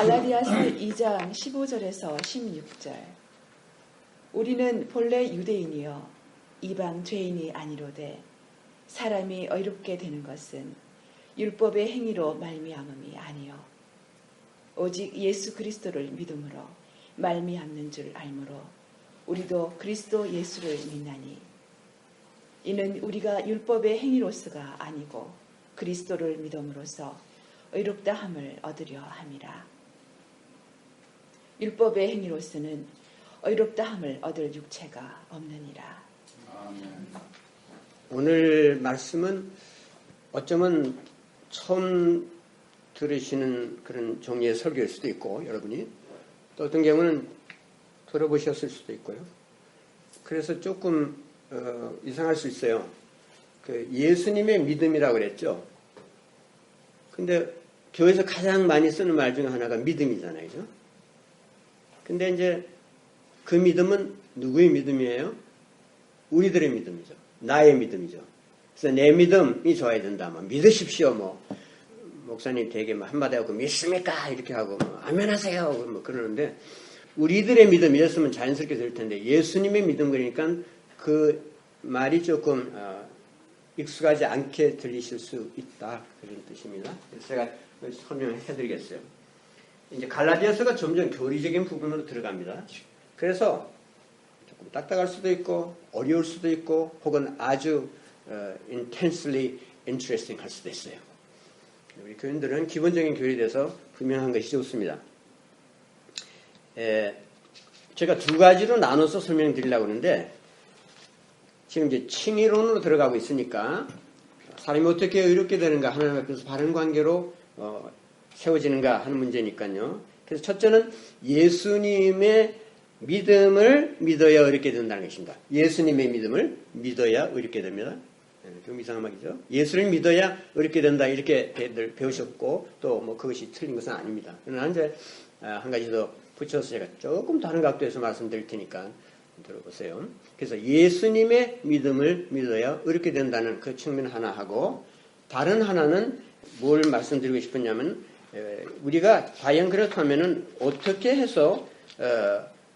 갈라디아서 2장 15절에서 16절. 우리는 본래 유대인이여 이방 죄인이 아니로되 사람이 의롭게 되는 것은 율법의 행위로 말미암음이 아니요 오직 예수 그리스도를 믿음으로 말미암는 줄 알므로 우리도 그리스도 예수를 믿나니 이는 우리가 율법의 행위로서가 아니고 그리스도를 믿음으로써 의롭다 함을 얻으려 함이라. 율법의 행위로서는 의롭다 함을 얻을 육체가 없느니라. 오늘 말씀은 어쩌면 처음 들으시는 그런 종류의 설교일 수도 있고 여러분이 또 어떤 경우는 들어보셨을 수도 있고요. 그래서 조금 이상할 수 있어요. 그 예수님의 믿음이라고 그랬죠. 근데 교회에서 가장 많이 쓰는 말 중에 하나가 믿음이잖아요. 그죠? 근데 이제 그 믿음은 누구의 믿음이에요? 우리들의 믿음이죠. 나의 믿음이죠. 그래서 내 믿음이 좋아야 된다. 뭐 믿으십시오. 뭐 목사님 되게 한마디 하고 믿습니까? 이렇게 하고 아멘하세요. 뭐 그러는데 우리들의 믿음이었으면 자연스럽게 될 텐데 예수님의 믿음 그러니까 그 말이 조금 익숙하지 않게 들리실 수 있다. 그런 뜻입니다. 그래서 제가 설명해 드리겠어요. 이제 갈라디아서가 점점 교리적인 부분으로 들어갑니다. 그래서 조금 딱딱할 수도 있고 어려울 수도 있고 혹은 아주 intensely interesting 할 수도 있어요. 우리 교인들은 기본적인 교리에 대해서 분명한 것이 좋습니다. 제가 두 가지로 나눠서 설명드리려고 하는데 지금 이제 칭의론으로 들어가고 있으니까 사람이 어떻게 의롭게 되는가 하나님 앞에서 바른 관계로 세워지는가 하는 문제니까요. 그래서 첫째는 예수님의 믿음을 믿어야 의롭게 된다는 것입니다. 예수님의 믿음을 믿어야 의롭게 됩니다. 좀 이상한 말이죠. 예수를 믿어야 의롭게 된다 이렇게 배우셨고 또 뭐 그것이 틀린 것은 아닙니다. 그러나 이제 한 가지 더 붙여서 제가 조금 다른 각도에서 말씀드릴 테니까 들어보세요. 그래서 예수님의 믿음을 믿어야 의롭게 된다는 그 측면 하나 하고 다른 하나는 뭘 말씀드리고 싶었냐면 우리가 과연 그렇다면은 어떻게 해서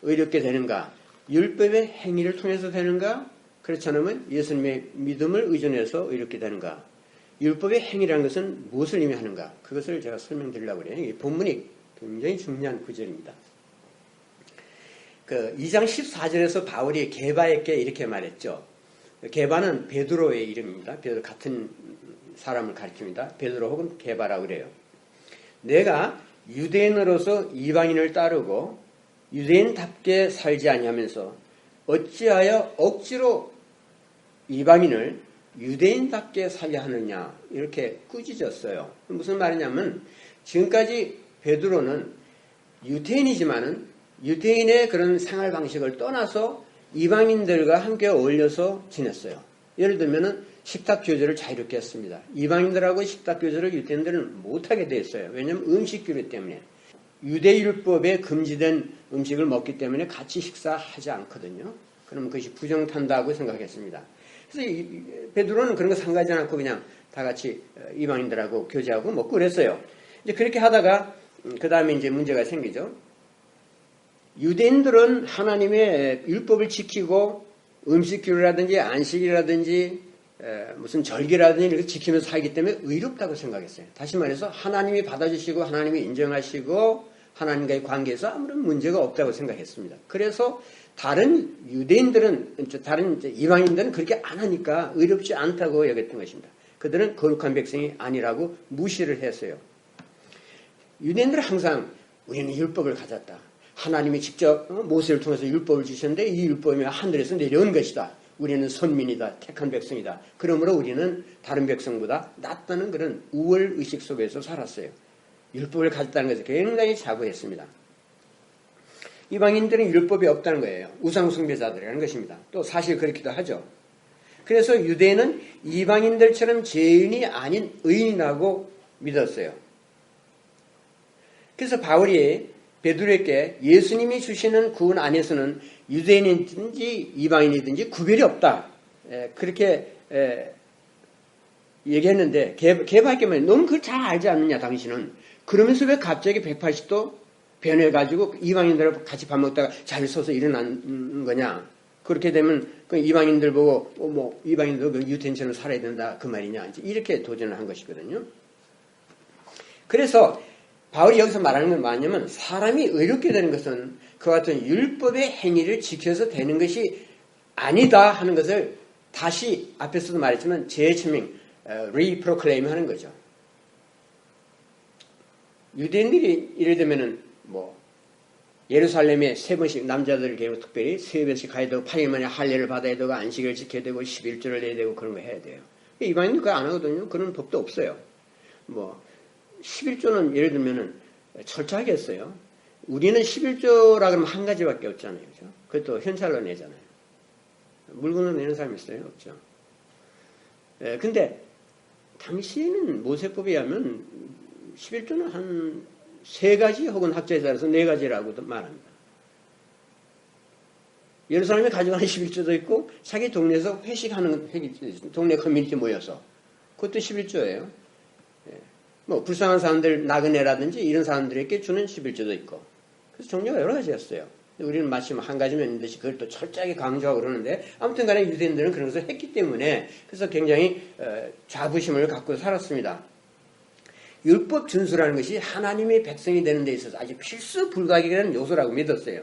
의롭게 되는가? 율법의 행위를 통해서 되는가? 그렇지 않으면 예수님의 믿음을 의존해서 의롭게 되는가? 율법의 행위라는 것은 무엇을 의미하는가? 그것을 제가 설명드리려고 그래요. 이 본문이 굉장히 중요한 구절입니다. 그 2장 14절에서 바울이 게바에게 이렇게 말했죠. 게바는 베드로의 이름입니다. 베드로 같은 사람을 가리킵니다. 베드로 혹은 게바라고 그래요. 내가 유대인으로서 이방인을 따르고 유대인답게 살지 아니하면서 어찌하여 억지로 이방인을 유대인답게 살려 하느냐 이렇게 꾸짖었어요. 무슨 말이냐면 지금까지 베드로는 유대인이지만은 유대인의 그런 생활 방식을 떠나서 이방인들과 함께 어울려서 지냈어요. 예를 들면은 식탁 교제를 자유롭게 했습니다. 이방인들하고 식탁 교제를 유대인들은 못하게 됐어요. 왜냐하면 음식 규례 때문에. 유대율법에 금지된 음식을 먹기 때문에 같이 식사하지 않거든요. 그러면 그것이 부정탄다고 생각했습니다. 그래서 베드로는 그런 거 상가하지 않고 그냥 다 같이 이방인들하고 교제하고 먹고 그랬어요. 이제 그렇게 하다가 그 다음에 이제 문제가 생기죠. 유대인들은 하나님의 율법을 지키고 음식 규례라든지 안식이라든지 무슨 절기라든지 이렇게 지키면서 살기 때문에 의롭다고 생각했어요. 다시 말해서 하나님이 받아주시고 하나님이 인정하시고 하나님과의 관계에서 아무런 문제가 없다고 생각했습니다. 그래서 다른 유대인들은, 다른 이방인들은 그렇게 안 하니까 의롭지 않다고 여겼던 것입니다. 그들은 거룩한 백성이 아니라고 무시를 했어요. 유대인들은 항상 우리는 율법을 가졌다. 하나님이 직접 모세를 통해서 율법을 주셨는데 이 율법이 하늘에서 내려온 것이다. 우리는 선민이다. 택한 백성이다. 그러므로 우리는 다른 백성보다 낫다는 그런 우월의식 속에서 살았어요. 율법을 가졌다는 것을 굉장히 자부했습니다. 이방인들은 율법이 없다는 거예요. 우상숭배자들이라는 것입니다. 또 사실 그렇기도 하죠. 그래서 유대인은 이방인들처럼 죄인이 아닌 의인이라고 믿었어요. 그래서 바울이 베드로에게 예수님이 주시는 구원 안에서는 유대인이든지 이방인이든지 구별이 없다. 그렇게 얘기했는데 게바에게 말해 너는 그걸 잘 알지 않느냐 당신은. 그러면서 왜 갑자기 180도 변해가지고 이방인들하고 같이 밥 먹다가 잘 서서 일어난 거냐? 그렇게 되면 그 이방인들 보고 뭐 이방인도 그 유태인처럼 살아야 된다 그 말이냐? 이렇게 도전을 한 것이거든요. 그래서 바울이 여기서 말하는 건 뭐냐면 사람이 의롭게 되는 것은 그와 같은 율법의 행위를 지켜서 되는 것이 아니다 하는 것을 다시 앞에서도 말했지만 재증명, 리프로클레임 하는 거죠. 유대인들이 예를 들면은 뭐 예루살렘에 3번씩 남자들 경우 특별히 3번씩 가야 되고 8일 만에 할례를 받아야 되고 안식을 지켜야 되고 11조를 내야 되고 그런 거 해야 돼요. 이방인은 그거 안 하거든요. 그런 법도 없어요. 뭐 11조는 예를 들면은 철저하게 했어요. 우리는 11조라 그러면 한 가지밖에 없잖아요. 그죠? 그것도 현찰로 내잖아요. 물건으로 내는 사람이 있어요? 없죠. 근데 당시에는 모세법에 의하면 11조는 한 3가지 혹은 학자에 따라서 4가지라고도 말합니다. 예루살렘에 가져가는 11조도 있고 자기 동네에서 회식하는 동네 커뮤니티 모여서 그것도 11조예요. 뭐 불쌍한 사람들 나그네라든지 이런 사람들에게 주는 11조도 있고 그래서 종류가 여러 가지였어요. 우리는 마침 한 가지면 있는 듯이 그걸 또 철저하게 강조하고 그러는데 아무튼 간에 유대인들은 그런 것을 했기 때문에 그래서 굉장히 자부심을 갖고 살았습니다. 율법 준수라는 것이 하나님의 백성이 되는 데 있어서 아주 필수 불가결한 요소라고 믿었어요.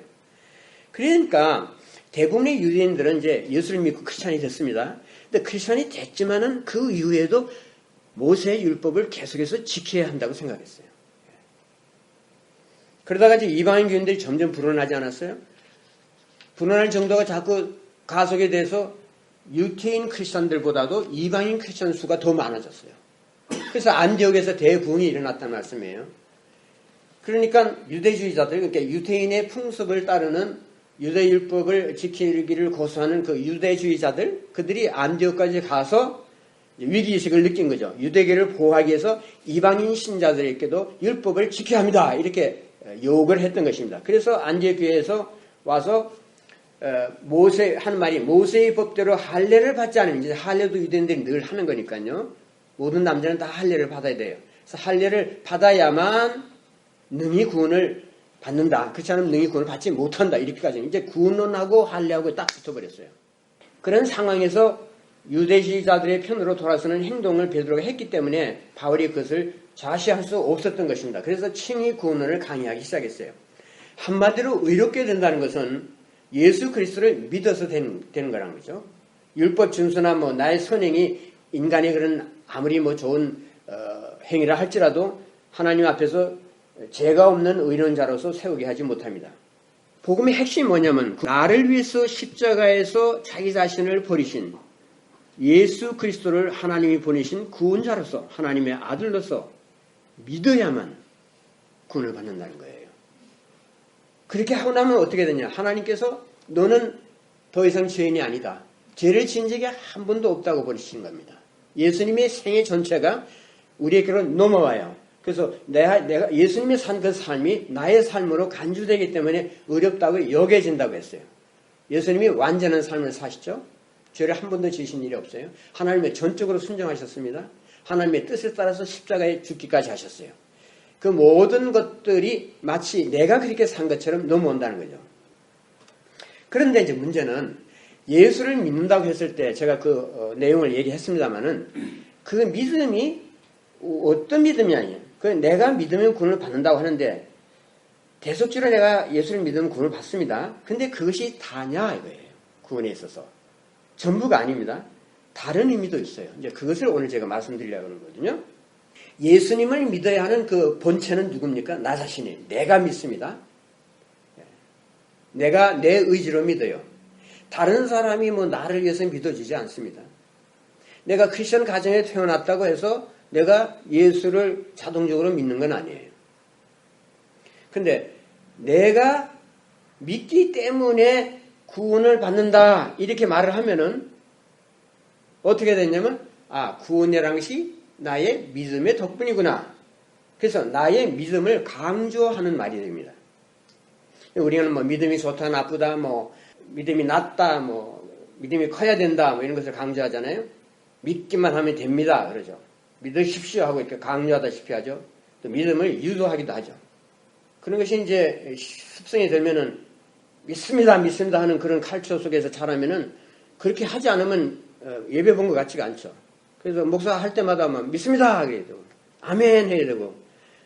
그러니까 대부분의 유대인들은 이제 예수를 믿고 크리스찬이 됐습니다. 근데 크리스찬이 됐지만은 그 이후에도 모세의 율법을 계속해서 지켜야 한다고 생각했어요. 그러다가 이제 이방인 교인들이 점점 불어나지 않았어요? 불어날 정도가 자꾸 가속에 대해서 유태인 크리스찬들보다도 이방인 크리스찬 수가 더 많아졌어요. 그래서 안디옥에서 대부흥이 일어났다는 말씀이에요. 그러니까 유대주의자들, 그러니까 유태인의 풍습을 따르는 유대율법을 지키기를 고수하는 그 유대주의자들, 그들이 안디옥까지 가서 위기의식을 느낀 거죠. 유대교를 보호하기 위해서 이방인 신자들에게도 율법을 지켜야 합니다. 이렇게 요구를 했던 것입니다. 그래서 안디옥 교회에서 와서 모세 하는 말이 모세의 법대로 할례를 받지 않으면 이제 할례도 유대인들이 늘 하는 거니까요. 모든 남자는 다 할례를 받아야 돼요. 그래서 할례를 받아야만 능히 구원을 받는다. 그렇지 않으면 능히 구원을 받지 못한다. 이렇게까지 이제 구원론하고 할례하고 딱 붙어버렸어요. 그런 상황에서 유대주의자들의 편으로 돌아서는 행동을 베드로가 했기 때문에 바울이 그것을 좌시할 수 없었던 것입니다. 그래서 칭의 구원론을 강의하기 시작했어요. 한마디로 의롭게 된다는 것은 예수 그리스도를 믿어서 되는 거라는 거죠. 율법 준수나 뭐 나의 선행이 인간의 그런 아무리 뭐 좋은 행위를 할지라도 하나님 앞에서 죄가 없는 의로운 자로서 세우게 하지 못합니다. 복음의 핵심이 뭐냐면 나를 위해서 십자가에서 자기 자신을 버리신 예수 그리스도를 하나님이 보내신 구원자로서 하나님의 아들로서 믿어야만 구원을 받는다는 거예요. 그렇게 하고 나면 어떻게 되냐? 하나님께서 너는 더 이상 죄인이 아니다. 죄를 지은 적이 한 번도 없다고 버리시는 겁니다. 예수님의 생애 전체가 우리에게로 넘어와요. 그래서 내가 예수님의 산 그 삶이 나의 삶으로 간주되기 때문에 어렵다고 여겨진다고 했어요. 예수님이 완전한 삶을 사시죠. 죄를 한 번도 지으신 일이 없어요. 하나님의 전적으로 순종하셨습니다. 하나님의 뜻에 따라서 십자가에 죽기까지 하셨어요. 그 모든 것들이 마치 내가 그렇게 산 것처럼 넘어온다는 거죠. 그런데 이제 문제는 예수를 믿는다고 했을 때 제가 그 내용을 얘기했습니다마는 그 믿음이 어떤 믿음이 아니에요. 그 내가 믿으면 구원을 받는다고 하는데 대속죄로 내가 예수를 믿으면 구원을 받습니다. 근데 그것이 다냐 이거예요. 구원에 있어서. 전부가 아닙니다. 다른 의미도 있어요. 이제 그것을 오늘 제가 말씀드리려고 하는 거거든요. 예수님을 믿어야 하는 그 본체는 누굽니까? 나 자신이. 내가 믿습니다. 내가 내 의지로 믿어요. 다른 사람이 뭐 나를 위해서 믿어지지 않습니다. 내가 크리스천 가정에 태어났다고 해서 내가 예수를 자동적으로 믿는 건 아니에요. 근데 내가 믿기 때문에 구원을 받는다 이렇게 말을 하면은 어떻게 되냐면 구원이라는 것이 나의 믿음의 덕분이구나. 그래서 나의 믿음을 강조하는 말이 됩니다. 우리는 뭐 믿음이 좋다 나쁘다 뭐 믿음이 낮다 뭐 믿음이 커야 된다 뭐 이런 것을 강조하잖아요. 믿기만 하면 됩니다 그러죠. 믿으십시오 하고 이렇게 강요하다시피 하죠. 또 믿음을 유도하기도 하죠. 그런 것이 이제 습성이 되면은 믿습니다, 믿습니다 하는 그런 칼초 속에서 자라면은 그렇게 하지 않으면 예배 본 것 같지가 않죠. 그래서 목사 할 때마다 막 믿습니다 하게 되고 아멘 해야 되고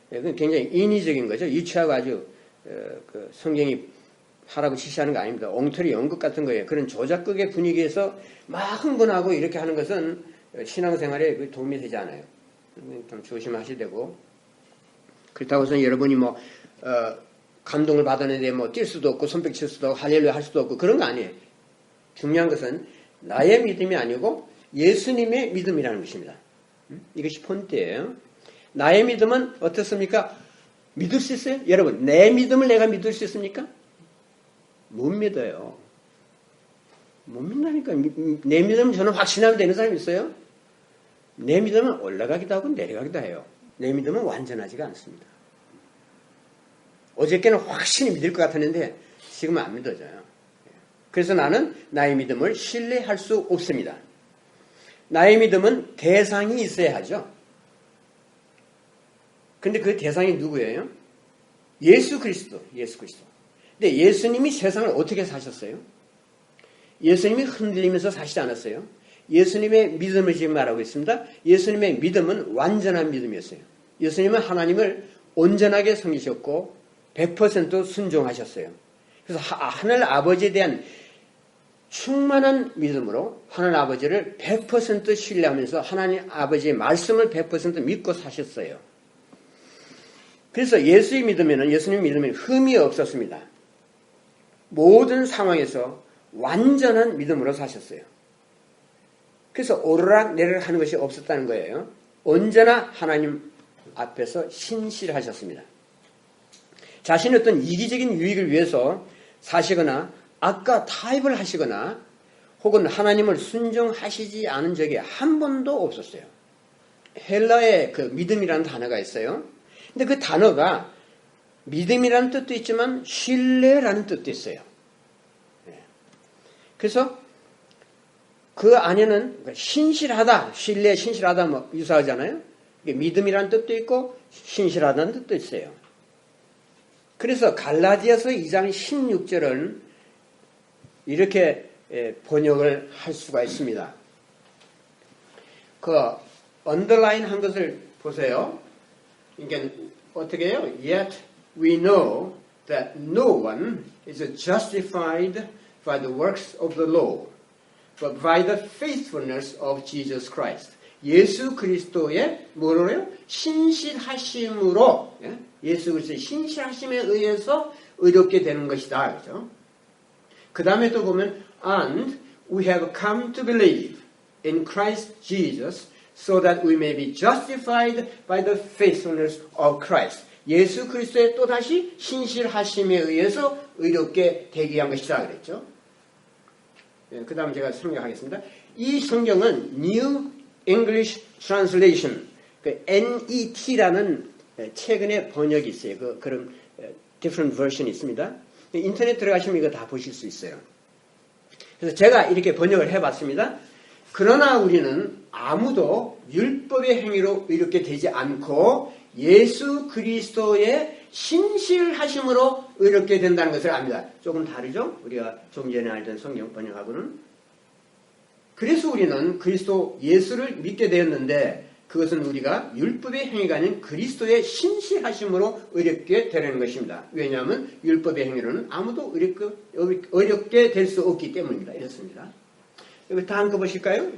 그건 굉장히 인위적인 거죠. 유치하고 아주 그 성경이 하라고 지시하는 거 아닙니다. 엉터리 연극 같은 거예요. 그런 조작극의 분위기에서 막 흥분하고 이렇게 하는 것은 신앙생활에 도움이 되지 않아요. 좀 조심하셔야 되고 그렇다고 해서 여러분이 뭐 감동을 받았는데 뭐 뛸 수도 없고 손뼉 칠 수도 없고 할렐루야 할 수도 없고 그런 거 아니에요. 중요한 것은 나의 믿음이 아니고 예수님의 믿음이라는 것입니다. 이것이 포인트예요. 나의 믿음은 어떻습니까? 믿을 수 있어요? 여러분 내 믿음을 내가 믿을 수 있습니까? 못 믿어요. 못 믿다니까. 내 믿음은 저는 확신하면 되는 사람이 있어요? 내 믿음은 올라가기도 하고 내려가기도 해요. 내 믿음은 완전하지가 않습니다. 어저께는 확실히 믿을 것 같았는데 지금은 안 믿어져요. 그래서 나는 나의 믿음을 신뢰할 수 없습니다. 나의 믿음은 대상이 있어야 하죠. 근데 그 대상이 누구예요? 예수 그리스도. 근데 예수님이 세상을 어떻게 사셨어요? 예수님이 흔들리면서 사시지 않았어요. 예수님의 믿음을 지금 말하고 있습니다. 예수님의 믿음은 완전한 믿음이었어요. 예수님은 하나님을 온전하게 섬기셨고 100% 순종하셨어요. 그래서 하늘 아버지에 대한 충만한 믿음으로 하나님 아버지를 100% 신뢰하면서 하나님 아버지의 말씀을 100% 믿고 사셨어요. 그래서 예수님 믿음에는 흠이 없었습니다. 모든 상황에서 완전한 믿음으로 사셨어요. 그래서 오르락 내리락 하는 것이 없었다는 거예요. 언제나 하나님 앞에서 신실하셨습니다. 자신의 어떤 이기적인 유익을 위해서 사시거나 악과 타협을 하시거나 혹은 하나님을 순종하시지 않은 적이 한 번도 없었어요. 헬라의 그 믿음이라는 단어가 있어요. 근데 그 단어가 믿음이라는 뜻도 있지만 신뢰라는 뜻도 있어요. 그래서 그 안에는 신실하다, 신뢰, 신실하다 뭐 유사하잖아요. 믿음이라는 뜻도 있고 신실하다는 뜻도 있어요. 그래서 갈라디아서 2장 16절은 이렇게 번역을 할 수가 있습니다. 그 언더라인 한 것을 보세요. 이게 어떻게 해요? Yet we know that no one is justified by the works of the law, but by the faithfulness of Jesus Christ. 예수 그리스도의 뭐로요? 신실하심으로, 예수 그리스도의 신실하심에 의해서 의롭게 되는 것이다. 그죠? 그 다음에 또 보면 And we have come to believe in Christ Jesus so that we may be justified by the faithfulness of Christ. 예수 그리스도의 또다시 신실하심에 의해서 의롭게 되기 위한 것이다. 그랬죠? 그 다음 제가 설명하겠습니다. 이 성경은 New English Translation, 그 NET라는 최근에 번역이 있어요. 그런 different version이 있습니다. 인터넷 들어가시면 이거 다 보실 수 있어요. 그래서 제가 이렇게 번역을 해봤습니다. 그러나 우리는 아무도 율법의 행위로 이렇게 되지 않고 예수 그리스도의 신실하심으로 의롭게 된다는 것을 압니다. 조금 다르죠? 우리가 좀 전에 알던 성경 번역하고는. 그래서 우리는 그리스도 예수를 믿게 되었는데 그것은 우리가 율법의 행위가 아닌 그리스도의 신실하심으로 의롭게 되는 것입니다. 왜냐하면 율법의 행위로는 아무도 의롭게 될 수 없기 때문입니다. 이렇습니다. 여기 다 한꺼 보실까요?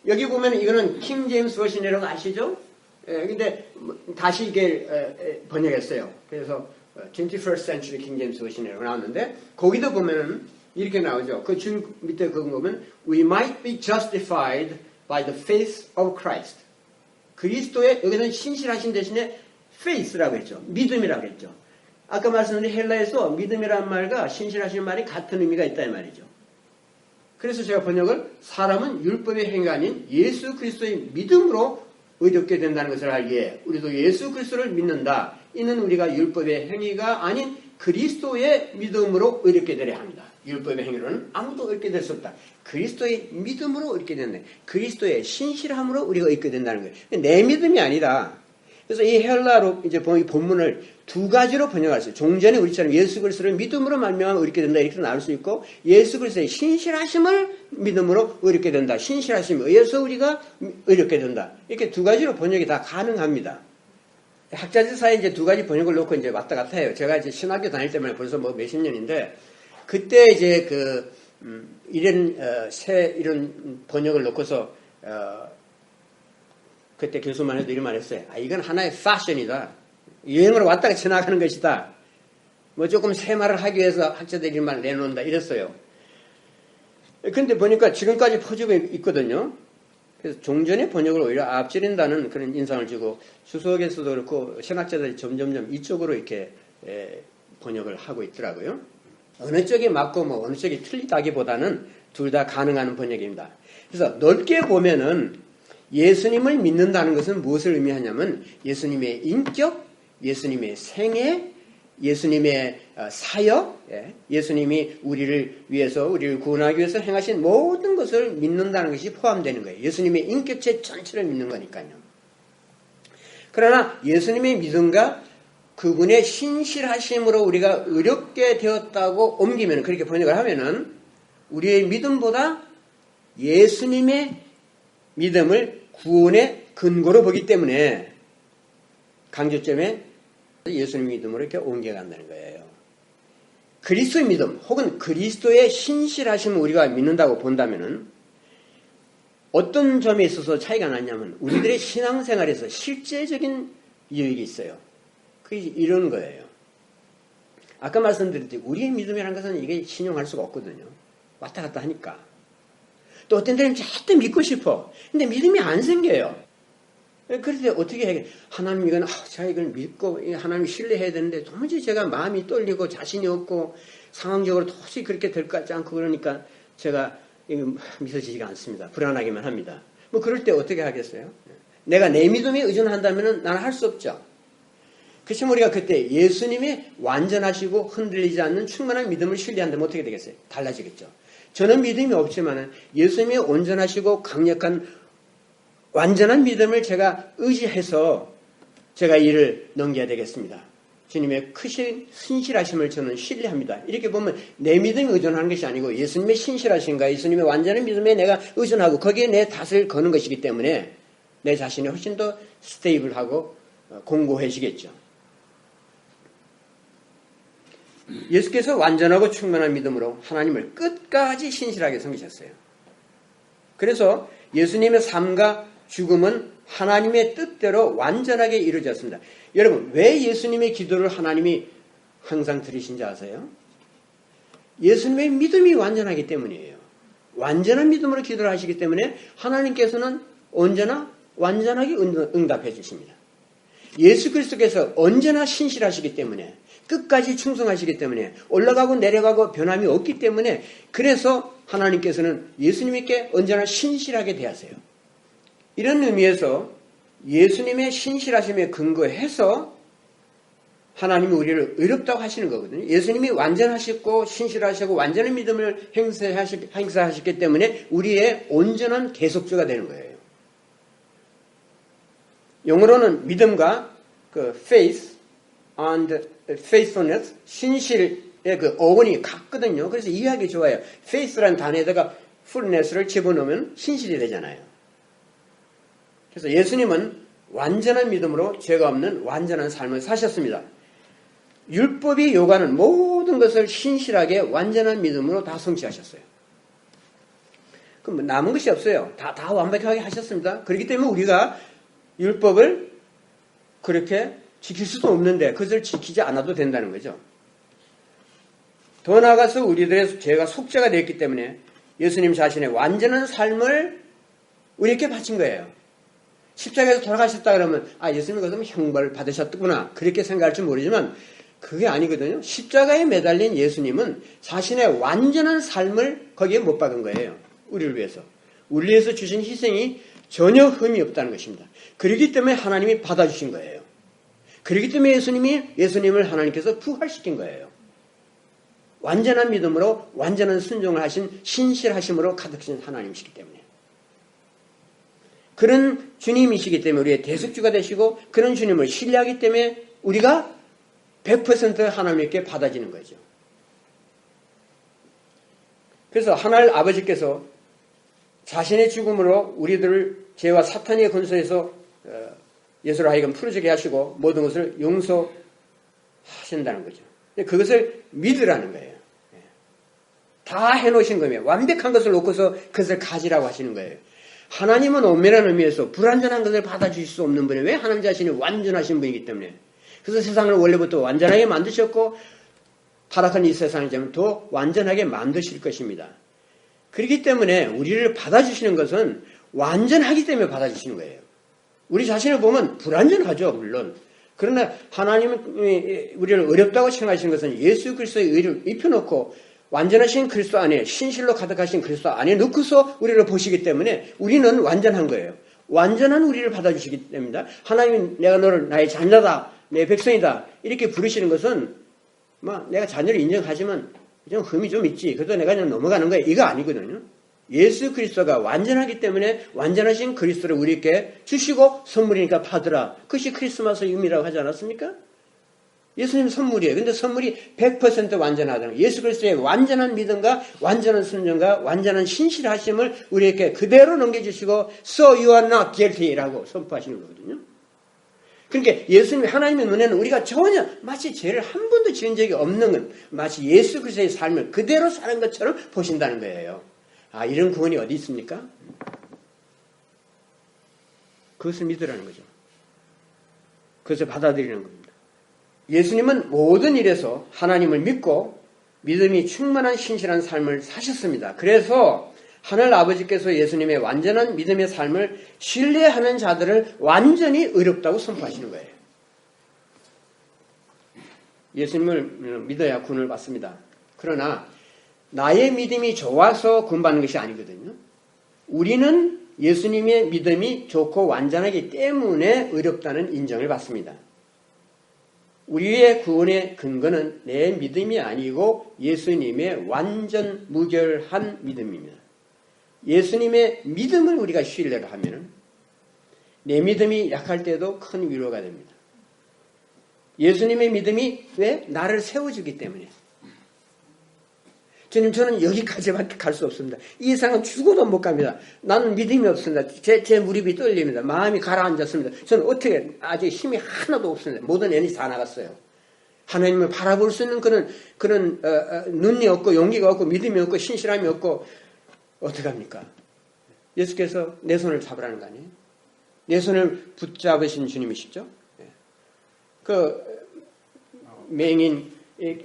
여기 보면 이거는 킹 제임스 버전이라고 아시죠? 근데 다시 이게 번역했어요. 그래서 21st century king james version이라고 나왔는데 거기도 보면은 이렇게 나오죠. 그 밑에 그거 보면 we might be justified by the faith of Christ. 그리스도의 여기는 신실하신 대신에 faith라고 했죠. 믿음이라고 했죠. 아까 말씀드린 헬라에서 믿음이라는 말과 신실하신 말이 같은 의미가 있다 이 말이죠. 그래서 제가 번역을 사람은 율법의 행위가 아닌 예수 그리스도의 믿음으로 의롭게 된다는 것을 알기에 우리도 예수 그리스도를 믿는다. 이는 우리가 율법의 행위가 아닌 그리스도의 믿음으로 의롭게 되려 합니다. 율법의 행위로는 아무도 의롭게 될 수 없다. 그리스도의 믿음으로 의롭게 된다. 그리스도의 신실함으로 우리가 의롭게 된다는 거예요. 내 믿음이 아니다. 그래서 이 헬라로 이제 이 본문을 두 가지로 번역했어요. 종전에 우리처럼 예수 그리스도를 믿음으로 말미암아 의롭게 된다 이렇게 나올 수 있고, 예수 그리스도의 신실하심을 믿음으로 의롭게 된다. 신실하심에 의해서 우리가 의롭게 된다. 이렇게 두 가지로 번역이 다 가능합니다. 학자들 사이에 이제 두 가지 번역을 놓고 이제 왔다 갔다 해요. 제가 이제 신학교 다닐 때만 벌써 뭐 몇십 년인데, 그때 이제 이런 번역을 놓고서 그때 교수만 해도 이런 말 했어요. 이건 하나의 패션이다. 유행으로 왔다가 지나가는 것이다. 뭐 조금 새 말을 하기 위해서 학자들이 이런 말 내놓는다 이랬어요. 근데 보니까 지금까지 퍼지고 있거든요. 그래서 종전의 번역을 오히려 앞지른다는 그런 인상을 주고, 주석에서도 그렇고 신학자들이 점점점 이쪽으로 이렇게 번역을 하고 있더라고요. 어느 쪽이 맞고 뭐 어느 쪽이 틀리다기보다는 둘 다 가능한 번역입니다. 그래서 넓게 보면은 예수님을 믿는다는 것은 무엇을 의미하냐면, 예수님의 인격, 예수님의 생애, 예수님의 사역, 예수님이 우리를 위해서, 우리를 구원하기 위해서 행하신 모든 것을 믿는다는 것이 포함되는 거예요. 예수님의 인격체 전체를 믿는 거니까요. 그러나 예수님의 믿음과 그분의 신실하심으로 우리가 의롭게 되었다고 옮기면, 그렇게 번역을 하면은 우리의 믿음보다 예수님의 믿음을 구원의 근거로 보기 때문에 강조점에 예수님 믿음으로 이렇게 옮겨간다는 거예요. 그리스도의 믿음 혹은 그리스도의 신실하심을 우리가 믿는다고 본다면은 어떤 점에 있어서 차이가 나냐면, 우리들의 신앙생활에서 실제적인 유익이 있어요. 그게 이런 거예요. 아까 말씀드렸듯이 우리의 믿음이라는 것은 이게 신용할 수가 없거든요. 왔다 갔다 하니까. 또 어떤 데는 절대 믿고 싶어. 근데 믿음이 안 생겨요. 그럴 때 어떻게 해야 돼? 하나님 이건 제가 이걸 믿고 하나님 신뢰해야 되는데 도무지 제가 마음이 떨리고 자신이 없고 상황적으로 도저히 그렇게 될 것 같지 않고, 그러니까 제가 믿어지지가 않습니다. 불안하기만 합니다. 뭐 그럴 때 어떻게 하겠어요? 내가 내 믿음에 의존한다면 나는 할 수 없죠. 그렇지만 우리가 그때 예수님이 완전하시고 흔들리지 않는 충만한 믿음을 신뢰한다면 어떻게 되겠어요? 달라지겠죠. 저는 믿음이 없지만 예수님이 온전하시고 강력한 완전한 믿음을 제가 의지해서 제가 일을 넘겨야 되겠습니다. 주님의 크신 신실하심을 저는 신뢰합니다. 이렇게 보면 내 믿음에 의존하는 것이 아니고 예수님의 신실하심과 예수님의 완전한 믿음에 내가 의존하고 거기에 내 탓을 거는 것이기 때문에 내 자신이 훨씬 더 스테이블하고 공고해지겠죠. 예수께서 완전하고 충만한 믿음으로 하나님을 끝까지 신실하게 섬기셨어요. 그래서 예수님의 삶과 죽음은 하나님의 뜻대로 완전하게 이루어졌습니다. 여러분, 왜 예수님의 기도를 하나님이 항상 들으신지 아세요? 예수님의 믿음이 완전하기 때문이에요. 완전한 믿음으로 기도를 하시기 때문에 하나님께서는 언제나 완전하게 응답해 주십니다. 예수 그리스도께서 언제나 신실하시기 때문에, 끝까지 충성하시기 때문에, 올라가고 내려가고 변함이 없기 때문에, 그래서 하나님께서는 예수님께 언제나 신실하게 대하세요. 이런 의미에서 예수님의 신실하심에 근거해서 하나님이 우리를 의롭다고 하시는 거거든요. 예수님이 완전하시고 신실하시고 완전한 믿음을 행사하셨기 때문에 우리의 온전한 계속주가 되는 거예요. 영어로는 믿음과 faith and faithfulness, 신실의 어원이 같거든요. 그래서 이해하기 좋아요. faith라는 단어에다가 fullness를 집어넣으면 신실이 되잖아요. 그래서 예수님은 완전한 믿음으로 죄가 없는 완전한 삶을 사셨습니다. 율법이 요구하는 모든 것을 신실하게 완전한 믿음으로 다 성취하셨어요. 그럼 남은 것이 없어요. 다 완벽하게 하셨습니다. 그렇기 때문에 우리가 율법을 그렇게 지킬 수도 없는데 그것을 지키지 않아도 된다는 거죠. 더 나아가서 우리들의 죄가 속죄가 되었기 때문에 예수님 자신의 완전한 삶을 우리에게 바친 거예요. 십자가에서 돌아가셨다 그러면 예수님 그러면 형벌을 받으셨구나 그렇게 생각할지 모르지만 그게 아니거든요. 십자가에 매달린 예수님은 자신의 완전한 삶을 거기에 못 박은 거예요. 우리를 위해서. 우리를 위해서 주신 희생이 전혀 흠이 없다는 것입니다. 그렇기 때문에 하나님이 받아주신 거예요. 그렇기 때문에 예수님을 하나님께서 부활시킨 거예요. 완전한 믿음으로 완전한 순종을 하신 신실하심으로 가득 신 하나님이시기 때문에. 그런 주님이시기 때문에 우리의 대속주가 되시고 그런 주님을 신뢰하기 때문에 우리가 100% 하나님께 받아지는 거죠. 그래서 하늘 아버지께서 자신의 죽음으로 우리들을 죄와 사탄의 권세에서 예수로 하여금 풀어지게 하시고 모든 것을 용서하신다는 거죠. 그것을 믿으라는 거예요. 다 해놓으신 거예요. 완벽한 것을 놓고서 그것을 가지라고 하시는 거예요. 하나님은 엄밀한 의미에서 불완전한 것을 받아주실 수 없는 분이에요. 왜? 하나님 자신이 완전하신 분이기 때문에. 그래서 세상을 원래부터 완전하게 만드셨고 타락한 이 세상을 더 완전하게 만드실 것입니다. 그렇기 때문에 우리를 받아주시는 것은 완전하기 때문에 받아주시는 거예요. 우리 자신을 보면 불완전하죠, 물론. 그러나 하나님이 우리를 어렵다고 생각하시는 것은 예수 그리스도의 의를 입혀놓고 완전하신 그리스도 안에 신실로 가득하신 그리스도 안에 넣고서 우리를 보시기 때문에 우리는 완전한 거예요. 완전한 우리를 받아주시기 때문에 하나님은 내가 너를 나의 자녀다, 내 백성이다 이렇게 부르시는 것은 내가 자녀를 인정하지만 좀 흠이 좀 있지. 그래도 내가 그냥 넘어가는 거야. 이거 아니거든요. 예수 그리스도가 완전하기 때문에 완전하신 그리스도를 우리에게 주시고 선물이니까 받으라. 그것이 크리스마스 의미라고 하지 않았습니까? 예수님 선물이에요. 근데 선물이 100% 완전하다는 거예요. 예수 그리스도의 완전한 믿음과 완전한 순종과 완전한 신실하심을 우리에게 그대로 넘겨주시고 So you are not guilty라고 선포하시는 거거든요. 그러니까 예수님 하나님의 눈에는 우리가 전혀 마치 죄를 한 번도 지은 적이 없는 마치 예수 그리스도의 삶을 그대로 사는 것처럼 보신다는 거예요. 이런 구원이 어디 있습니까? 그것을 믿으라는 거죠. 그것을 받아들이는 겁니다. 예수님은 모든 일에서 하나님을 믿고 믿음이 충만한 신실한 삶을 사셨습니다. 그래서 하늘 아버지께서 예수님의 완전한 믿음의 삶을 신뢰하는 자들을 완전히 의롭다고 선포하시는 거예요. 예수님을 믿어야 구원을 받습니다. 그러나 나의 믿음이 좋아서 구원받는 것이 아니거든요. 우리는 예수님의 믿음이 좋고 완전하기 때문에 의롭다는 인정을 받습니다. 우리의 구원의 근거는 내 믿음이 아니고 예수님의 완전 무결한 믿음입니다. 예수님의 믿음을 우리가 신뢰를 하면 내 믿음이 약할 때도 큰 위로가 됩니다. 예수님의 믿음이 왜? 나를 세워주기 때문에. 주님, 저는 여기까지밖에 갈 수 없습니다. 이 이상은 죽어도 못 갑니다. 나는 믿음이 없습니다. 제 무릎이 떨립니다. 마음이 가라앉았습니다. 저는 어떻게 아직 힘이 하나도 없습니다. 모든 에너지 다 나갔어요. 하나님을 바라볼 수 있는 그런 눈이 없고 용기가 없고 믿음이 없고 신실함이 없고 어떡합니까? 예수께서 내 손을 잡으라는 거 아니에요? 내 손을 붙잡으신 주님이시죠? 그 맹인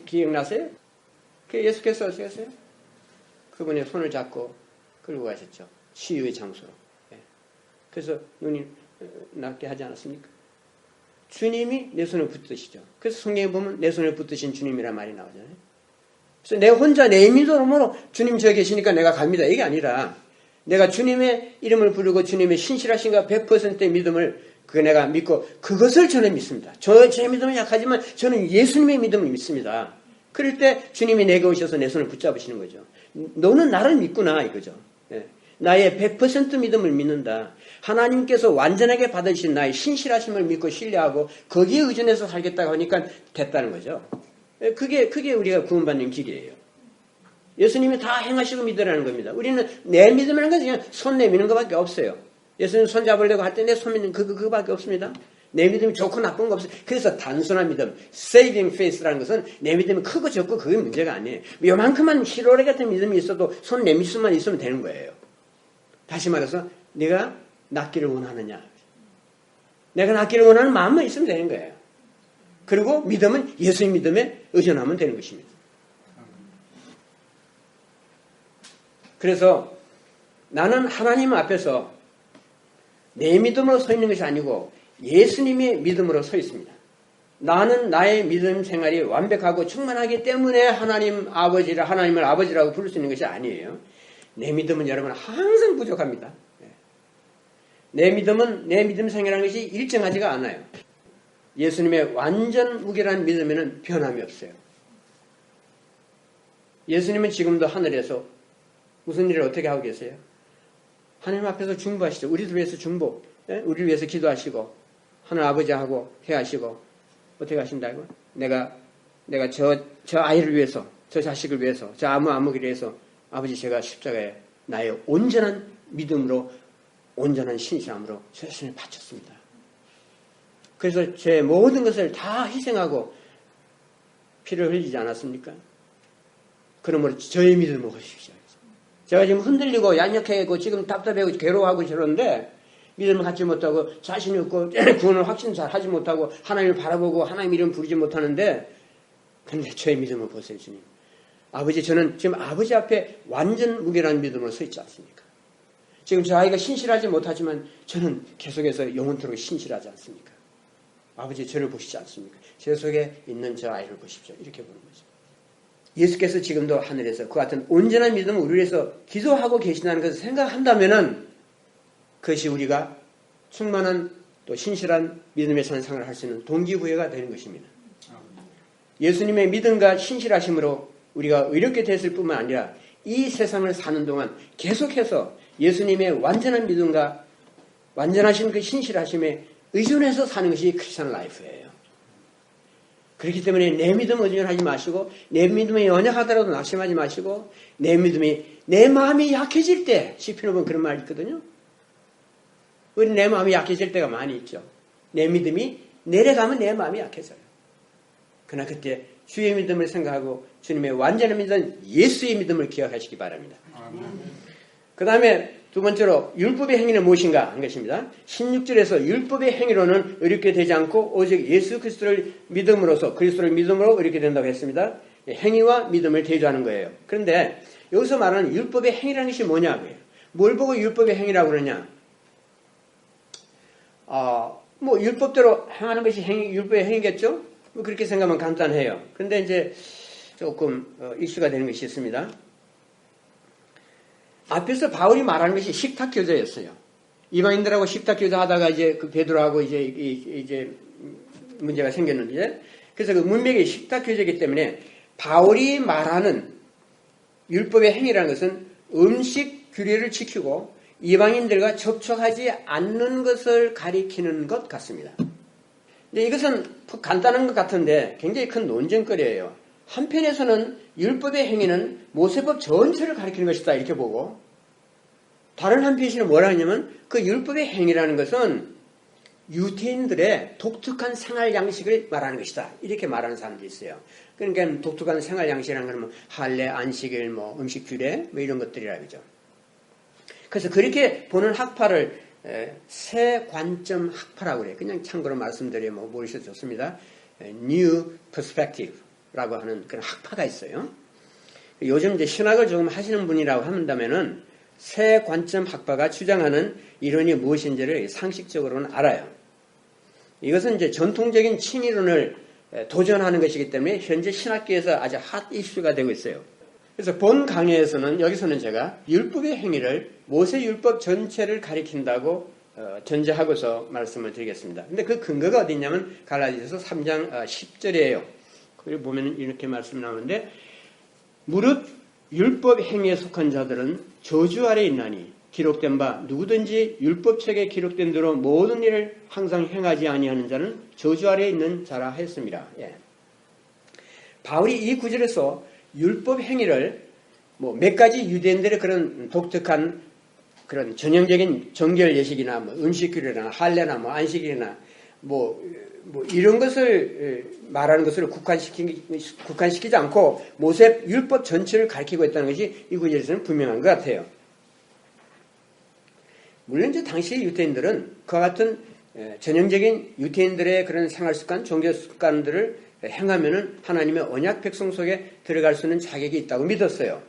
기억나세요? 그 예수께서 어떻게 했어요? 그분의 손을 잡고 끌고 가셨죠. 치유의 장소로. 그래서 눈이 낫게 하지 않았습니까? 주님이 내 손을 붙드시죠. 그래서 성경에 보면 내 손을 붙드신 주님이란 말이 나오잖아요. 그래서 내가 혼자 내 믿음으로 주님 저기 계시니까 내가 갑니다. 이게 아니라 내가 주님의 이름을 부르고 주님의 신실하신가 100%의 믿음을 내가 믿고 그것을 저는 믿습니다. 제 믿음은 약하지만 저는 예수님의 믿음을 믿습니다. 그럴 때 주님이 내게 오셔서 내 손을 붙잡으시는 거죠. 너는 나를 믿구나 이거죠. 나의 100% 믿음을 믿는다. 하나님께서 완전하게 받으신 나의 신실하심을 믿고 신뢰하고 거기에 의존해서 살겠다고 하니까 됐다는 거죠. 그게 우리가 구원받는 길이에요. 예수님이 다 행하시고 믿으라는 겁니다. 우리는 내 믿음이라는 건 그냥 손 내미는 것밖에 없어요. 예수님 손 잡으려고 할 때 내 손 믿는 그거밖에 없습니다. 내 믿음이 좋고 나쁜 거 없어요. 그래서 단순한 믿음, saving faith라는 것은 내 믿음이 크고 적고 그게 문제가 아니에요. 요만큼만 희로레 같은 믿음이 있어도 손 내밀 수만 있으면 되는 거예요. 다시 말해서 내가 낫기를 원하느냐. 내가 낫기를 원하는 마음만 있으면 되는 거예요. 그리고 믿음은 예수의 믿음에 의존하면 되는 것입니다. 그래서 나는 하나님 앞에서 내 믿음으로 서 있는 것이 아니고 예수님의 믿음으로 서 있습니다. 나는 나의 믿음 생활이 완벽하고 충만하기 때문에 하나님을 아버지라고 부를 수 있는 것이 아니에요. 내 믿음은 여러분 항상 부족합니다. 내 믿음 생활하는 것이 일정하지가 않아요. 예수님의 완전 무결한 믿음에는 변함이 없어요. 예수님은 지금도 하늘에서 무슨 일을 어떻게 하고 계세요? 하나님 앞에서 중보하시죠. 우리들 위해서 중보, 우리를 위해서 기도하시고 하나님 아버지하고 회하시고 어떻게 하신다고? 내가 저 아이를 위해서, 저 자식을 위해서, 저 아무를 위해서 아버지 제가 십자가에 나의 온전한 믿음으로 온전한 신실함으로 최선을 바쳤습니다. 그래서 제 모든 것을 다 희생하고 피를 흘리지 않았습니까? 그러므로 저의 믿음을 보십시오. 제가 지금 흔들리고 얄약해고 지금 답답하고 괴로워하고 저러는데 믿음을 갖지 못하고 자신이 없고 구원을 확신 잘 하지 못하고 하나님을 바라보고 하나님 이름 부르지 못하는데 근데 저의 믿음을 보세요, 주님. 아버지, 저는 지금 아버지 앞에 완전 무결한 믿음으로 서 있지 않습니까? 지금 저 아이가 신실하지 못하지만 저는 계속해서 영원토록 신실하지 않습니까? 아버지, 저를 보시지 않습니까? 제 속에 있는 저 아이를 보십시오. 이렇게 보는 거죠. 예수께서 지금도 하늘에서 그 같은 온전한 믿음을 우리 위해서 기도하고 계신다는 것을 생각한다면은 그것이 우리가 충만한 또 신실한 믿음의 산상을 할 수 있는 동기부여가 되는 것입니다. 예수님의 믿음과 신실하심으로 우리가 의롭게 됐을 뿐만 아니라 이 세상을 사는 동안 계속해서 예수님의 완전한 믿음과 완전하신 그 신실하심에 의존해서 사는 것이 크리스천 라이프예요. 그렇기 때문에 내 믿음 의존하지 마시고 내 믿음이 연약하더라도 낙심하지 마시고 내 믿음이 내 마음이 약해질 때 시편에 보면 그런 말이 있거든요. 우리 내 마음이 약해질 때가 많이 있죠. 내 믿음이 내려가면 내 마음이 약해져요. 그러나 그때 주의 믿음을 생각하고 주님의 완전한 믿음 예수의 믿음을 기억하시기 바랍니다. 그 다음에 두 번째로 율법의 행위는 무엇인가 한 것입니다. 16절에서 율법의 행위로는 의롭게 되지 않고 오직 예수 그리스도를 믿음으로써 그리스도를 믿음으로 의롭게 된다고 했습니다. 행위와 믿음을 대조하는 거예요. 그런데 여기서 말하는 율법의 행위라는 것이 뭐냐고요. 뭘 보고 율법의 행위라고 그러냐. 뭐 율법대로 행하는 것이 율법의 행위겠죠. 뭐 그렇게 생각하면 간단해요. 그런데 이제 조금 이슈가 되는 것이 있습니다. 앞에서 바울이 말하는 것이 식탁 교제였어요. 이방인들하고 식탁 교제하다가 이제 그 베드로하고 이제 문제가 생겼는데, 그래서 그 문맥이 식탁 교제이기 때문에 바울이 말하는 율법의 행위라는 것은 음식 규례를 지키고 이방인들과 접촉하지 않는 것을 가리키는 것 같습니다. 근데 이것은 간단한 것 같은데 굉장히 큰 논쟁거리예요. 한편에서는 율법의 행위는 모세법 전체를 가리키는 것이다 이렇게 보고, 다른 한편에서는 뭐라 하냐면 그 율법의 행위라는 것은 유대인들의 독특한 생활 양식을 말하는 것이다 이렇게 말하는 사람들이 있어요. 그러니까 독특한 생활 양식이라는 건 뭐 할례, 안식일, 뭐 음식 규례 뭐 이런 것들이라 그러죠. 그래서 그렇게 보는 학파를 새 관점 학파라고 그래요. 그냥 참고로 말씀드려 뭐 모르셔도 좋습니다. New Perspective라고 하는 그런 학파가 있어요. 요즘 이제 신학을 조금 하시는 분이라고 한다면은 새 관점 학파가 주장하는 이론이 무엇인지를 상식적으로는 알아요. 이것은 이제 전통적인 칭의론을 도전하는 것이기 때문에 현재 신학계에서 아주 핫 이슈가 되고 있어요. 그래서 본 강의에서는 여기서는 제가 율법의 행위를 모세 율법 전체를 가리킨다고 전제하고서 말씀을 드리겠습니다. 근데 그 근거가 어디 있냐면 갈라디아서 3장 10절이에요. 그리고 보면 이렇게 말씀이 나오는데 무릇 율법 행위에 속한 자들은 저주 아래 있나니 기록된 바 누구든지 율법책에 기록된 대로 모든 일을 항상 행하지 아니하는 자는 저주 아래 있는 자라 했습니다. 예. 바울이 이 구절에서 율법 행위를 뭐 몇 가지 유대인들의 그런 독특한 그런 전형적인 정결 예식이나 뭐 음식 규례나 할례나 뭐 안식일이나 뭐 이런 것을 말하는 것을 국한시키지 않고 모세 율법 전체를 가리키고 있다는 것이 이 구절에서는 분명한 것 같아요. 물론 이제 당시 유대인들은 그와 같은 전형적인 유대인들의 그런 생활 습관, 종교 습관들을 행하면은 하나님의 언약 백성 속에 들어갈 수 있는 자격이 있다고 믿었어요.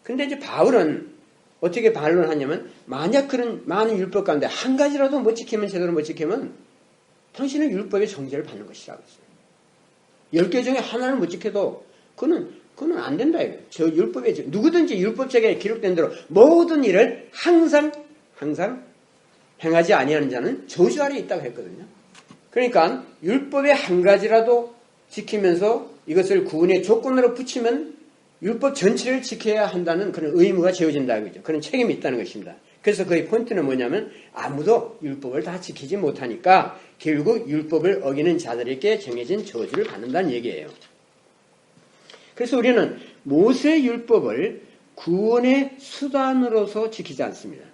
근데 이제 바울은 어떻게 반론하냐면 만약 그런 많은 율법 가운데 한 가지라도 못 지키면 제대로 못 지키면 당신은 율법의 정죄를 받는 것이라고 했어요. 10개 중에 하나를 못 지켜도 그는 안 된다 이거예요. 저 율법에 누구든지 율법책에 기록된 대로 모든 일을 항상 행하지 아니하는 자는 저주 아래 있다고 했거든요. 그러니까 율법의 한 가지라도 지키면서 이것을 구원의 조건으로 붙이면 율법 전체를 지켜야 한다는 그런 의무가 지어진다는 거죠. 그런 책임이 있다는 것입니다. 그래서 거의 포인트는 뭐냐면 아무도 율법을 다 지키지 못하니까 결국 율법을 어기는 자들에게 정해진 저주를 받는다는 얘기예요. 그래서 우리는 모세 율법을 구원의 수단으로서 지키지 않습니다.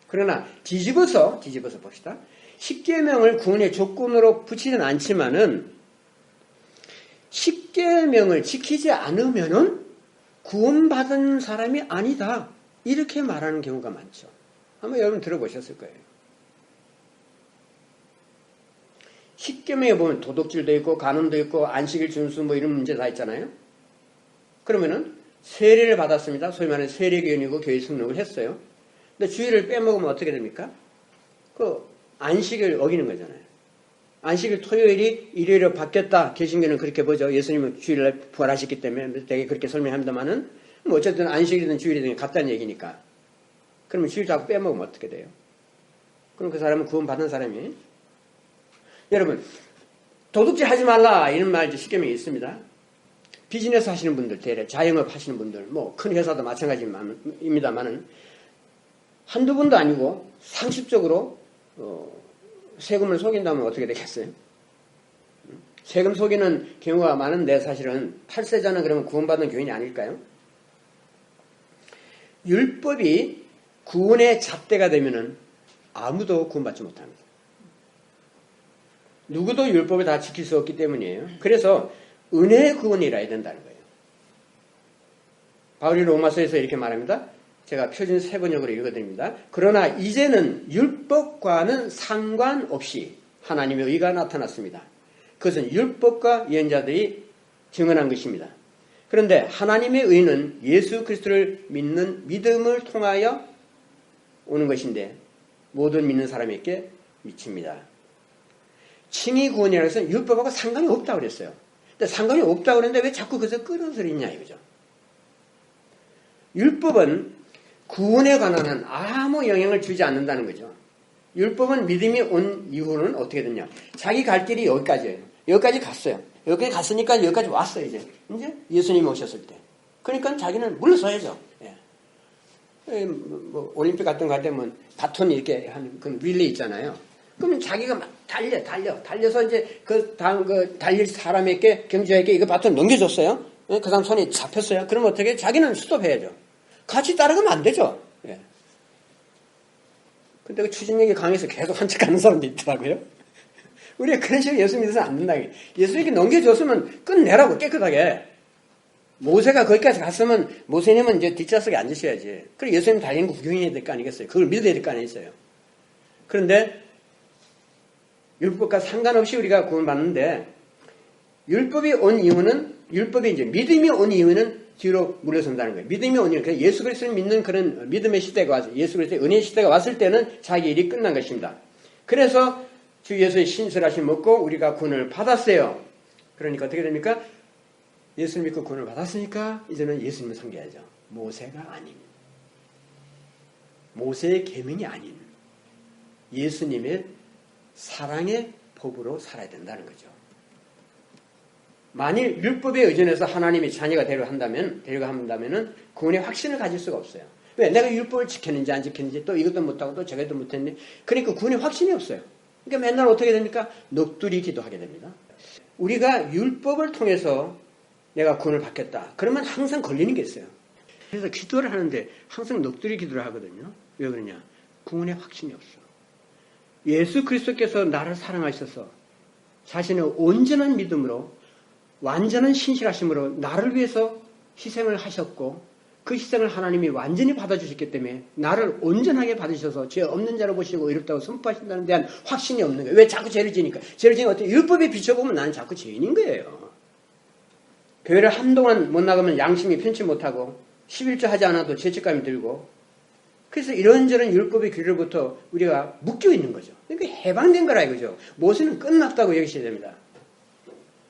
그러나 뒤집어서 봅시다. 십계명을 구원의 조건으로 붙이진 않지만은 십계명을 지키지 않으면은 구원받은 사람이 아니다. 이렇게 말하는 경우가 많죠. 한번 여러분 들어보셨을 거예요. 십계명에 보면 도덕질도 있고 간음도 있고 안식일 준수 뭐 이런 문제 다 있잖아요. 그러면은 세례를 받았습니다. 소위 말하는 세례교인이고 교회 등록을 했어요. 근데 주일을 빼먹으면 어떻게 됩니까? 그 안식을 어기는 거잖아요. 안식일 토요일이 일요일로 바뀌었다. 개신교는 그렇게 보죠. 예수님은 주일날 부활하셨기 때문에 되게 그렇게 설명합니다만은 뭐 어쨌든 안식일이든 주일이든 같다는 얘기니까. 그러면 주일 자꾸 빼먹으면 어떻게 돼요? 그럼 그 사람은 구원받은 사람이. 여러분 도둑질 하지 말라 이런 말 십계명에 있습니다. 비즈니스 하시는 분들, 대략 자영업 하시는 분들, 뭐 큰 회사도 마찬가지입니다만은 한두 번도 아니고 상습적으로 세금을 속인다면 어떻게 되겠어요? 세금 속이는 경우가 많은데 사실은 8세자는 그러면 구원받은 교인이 아닐까요? 율법이 구원의 잣대가 되면은 아무도 구원받지 못합니다. 누구도 율법을 다 지킬 수 없기 때문이에요. 그래서 은혜의 구원이라 해야 된다는 거예요. 바울이 로마서에서 이렇게 말합니다. 제가 표준 세번역으로 읽어드립니다. 그러나 이제는 율법과는 상관없이 하나님의 의가 나타났습니다. 그것은 율법과 예언자들이 증언한 것입니다. 그런데 하나님의 의는 예수 그리스도를 믿는 믿음을 통하여 오는 것인데 모든 믿는 사람에게 미칩니다. 칭의 구원이라는 것은 율법하고 상관이 없다고 그랬어요. 근데 상관이 없다고 그랬는데 왜 자꾸 그것을 끌어들이냐 이거죠. 율법은 구원에 관한 한 아무 영향을 주지 않는다는 거죠. 율법은 믿음이 온 이후는 어떻게 됐냐. 자기 갈 길이 여기까지예요. 여기까지 갔어요. 여기까지 갔으니까 여기까지 왔어요. 이제 예수님이 오셨을 때. 그러니까 자기는 물러서야죠. 예. 뭐 올림픽 같은 거 할 때 뭐 바톤 이렇게 하는 그 릴레이 있잖아요. 그러면 자기가 막 달려서 이제 그 다음 그 달릴 사람에게 경주에게 이거 바톤 넘겨줬어요. 그 사람 손이 잡혔어요. 그러면 어떻게? 자기는 스톱해야죠. 같이 따라가면 안 되죠. 예. 근데 그 추진력이 강해서 계속 한척 가는 사람도 있더라고요. 우리가 그런 식으로 예수 믿어서 안 된다. 예수님께 넘겨줬으면 끝내라고 깨끗하게. 모세가 거기까지 갔으면 모세님은 이제 뒷좌석에 앉으셔야지. 그리고 예수님 달리는 거 구경해야 될 거 아니겠어요? 그걸 믿어야 될 거 아니겠어요? 그런데 율법과 상관없이 우리가 구원받는데 율법이 온 이유는 믿음이 온 이유는 뒤로 물러선다는 거예요. 믿음이 온 이유는 예수 그리스도를 믿는 그런 믿음의 시대가 와서 예수 그리스도의 은혜의 시대가 왔을 때는 자기 일이 끝난 것입니다. 그래서 주 예수의 신실하심 먹고 우리가 구원을 받았어요. 그러니까 어떻게 됩니까? 예수 믿고 구원을 받았으니까 이제는 예수님을 섬겨야죠. 모세가 아닌 모세의 계명이 아닌 예수님의 사랑의 법으로 살아야 된다는 거죠. 만일 율법에 의존해서 하나님의 자녀가 되려고 한다면 구원의 확신을 가질 수가 없어요. 왜? 내가 율법을 지켰는지 안 지켰는지 또 이것도 못하고 또 저것도 못했네. 그러니까 구원의 확신이 없어요. 그러니까 맨날 어떻게 됩니까? 넋두리 기도하게 됩니다. 우리가 율법을 통해서 내가 구원을 받겠다. 그러면 항상 걸리는 게 있어요. 그래서 기도를 하는데 항상 넋두리 기도를 하거든요. 왜 그러냐? 구원의 확신이 없어. 예수 그리스도께서 나를 사랑하셔서 자신의 온전한 믿음으로 완전한 신실하심으로 나를 위해서 희생을 하셨고 그 희생을 하나님이 완전히 받아주셨기 때문에 나를 온전하게 받으셔서 죄 없는 자로 보시고 의롭다고 선포하신다는 데한 확신이 없는 거예요. 왜 자꾸 죄를 지니까? 죄를 지니까 어떻게 율법에 비춰보면 나는 자꾸 죄인인 거예요. 교회를 한동안 못 나가면 양심이 편치 못하고 11조 하지 않아도 죄책감이 들고 그래서 이런저런 율법의 규례로부터 우리가 묶여 있는 거죠. 그러니까 해방된 거라 이거죠. 모세는 끝났다고 여기셔야 됩니다.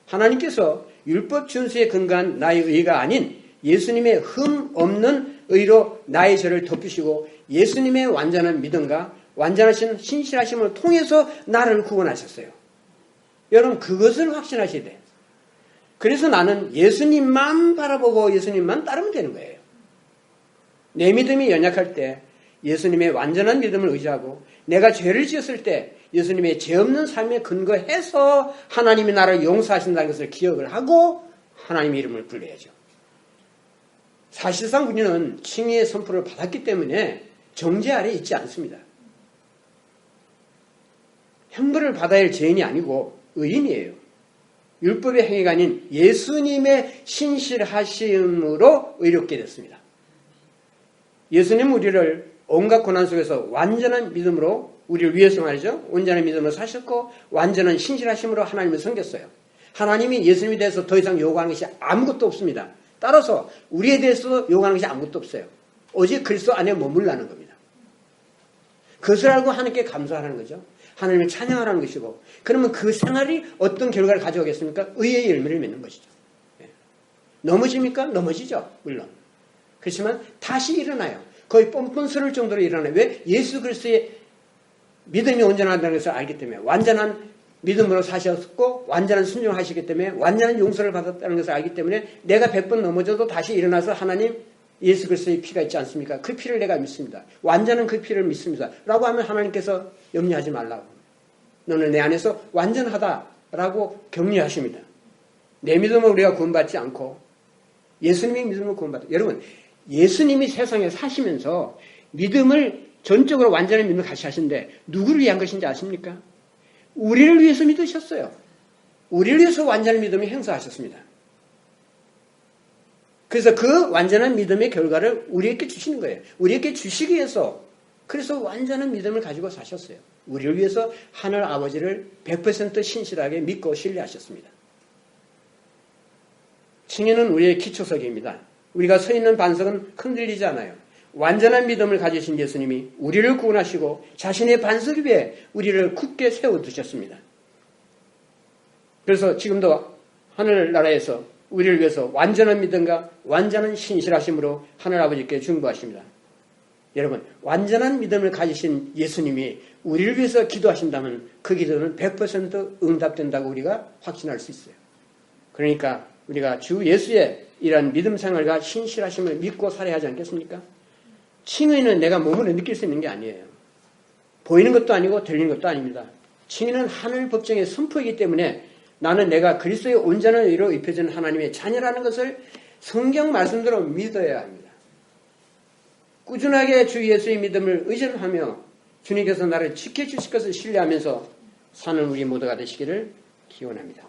하나님께서 율법 준수에 근거한 나의 의가 아닌 예수님의 흠 없는 의로 나의 죄를 덮으시고 예수님의 완전한 믿음과 완전하신 신실하심을 통해서 나를 구원하셨어요. 여러분 그것을 확신하셔야 돼요. 그래서 나는 예수님만 바라보고 예수님만 따르면 되는 거예요. 내 믿음이 연약할 때 예수님의 완전한 믿음을 의지하고 내가 죄를 지었을 때 예수님의 죄 없는 삶에 근거해서 하나님이 나를 용서하신다는 것을 기억을 하고 하나님 이름을 불러야죠. 사실상 우리는 칭의의 선포를 받았기 때문에 정죄 아래 있지 않습니다. 형벌을 받아야 할 죄인이 아니고 의인이에요. 율법의 행위가 아닌 예수님의 신실하심으로 의롭게 됐습니다. 예수님 우리를 온갖 고난 속에서 완전한 믿음으로 우리를 위해서 말이죠. 온전한 믿음으로 사셨고 완전한 신실하심으로 하나님을 섬겼어요. 하나님이 예수님에 대해서 더 이상 요구하는 것이 아무것도 없습니다. 따라서 우리에 대해서도 요구하는 것이 아무것도 없어요. 오직 그리스도 안에 머물라는 겁니다. 그것을 알고 하나님께 감사하는 거죠. 하나님을 찬양하라는 것이고 그러면 그 생활이 어떤 결과를 가져오겠습니까? 의의 열매를 맺는 것이죠. 넘어집니까? 넘어지죠. 물론. 그렇지만 다시 일어나요. 거의 뻔뻔스러울 정도로 일어나요. 왜? 예수 그리스도의 믿음이 온전하다는 것을 알기 때문에 완전한 믿음으로 사셨고 완전한 순종을 하시기 때문에 완전한 용서를 받았다는 것을 알기 때문에 내가 100번 넘어져도 다시 일어나서 하나님 예수 그리스도의 피가 있지 않습니까? 그 피를 내가 믿습니다. 완전한 그 피를 믿습니다. 라고 하면 하나님께서 염려하지 말라고. 너는 내 안에서 완전하다라고 격려하십니다. 내 믿음을 우리가 구원받지 않고 예수님의 믿음을 구원받다. 여러분 예수님이 세상에 사시면서 믿음을 전적으로 완전한 믿음을 같이 하시는데 누구를 위한 것인지 아십니까? 우리를 위해서 믿으셨어요. 우리를 위해서 완전한 믿음을 행사하셨습니다. 그래서 그 완전한 믿음의 결과를 우리에게 주시는 거예요. 우리에게 주시기 위해서 그래서 완전한 믿음을 가지고 사셨어요. 우리를 위해서 하늘 아버지를 100% 신실하게 믿고 신뢰하셨습니다. 칭의는 우리의 기초석입니다. 우리가 서 있는 반석은 흔들리지 않아요. 완전한 믿음을 가지신 예수님이 우리를 구원하시고 자신의 반석 위에 우리를 굳게 세워두셨습니다. 그래서 지금도 하늘나라에서 우리를 위해서 완전한 믿음과 완전한 신실하심으로 하늘아버지께 중보하십니다. 여러분 완전한 믿음을 가지신 예수님이 우리를 위해서 기도하신다면 그 기도는 100% 응답된다고 우리가 확신할 수 있어요. 그러니까 우리가 주 예수의 이러한 믿음 생활과 신실하심을 믿고 살아야 하지 않겠습니까? 칭의는 내가 몸으로 느낄 수 있는 게 아니에요. 보이는 것도 아니고 들리는 것도 아닙니다. 칭의는 하늘 법정의 선포이기 때문에 나는 내가 그리스도의 온전한 의로 입혀진 하나님의 자녀라는 것을 성경 말씀대로 믿어야 합니다. 꾸준하게 주 예수의 믿음을 의존하며 주님께서 나를 지켜주실 것을 신뢰하면서 사는 우리 모두가 되시기를 기원합니다.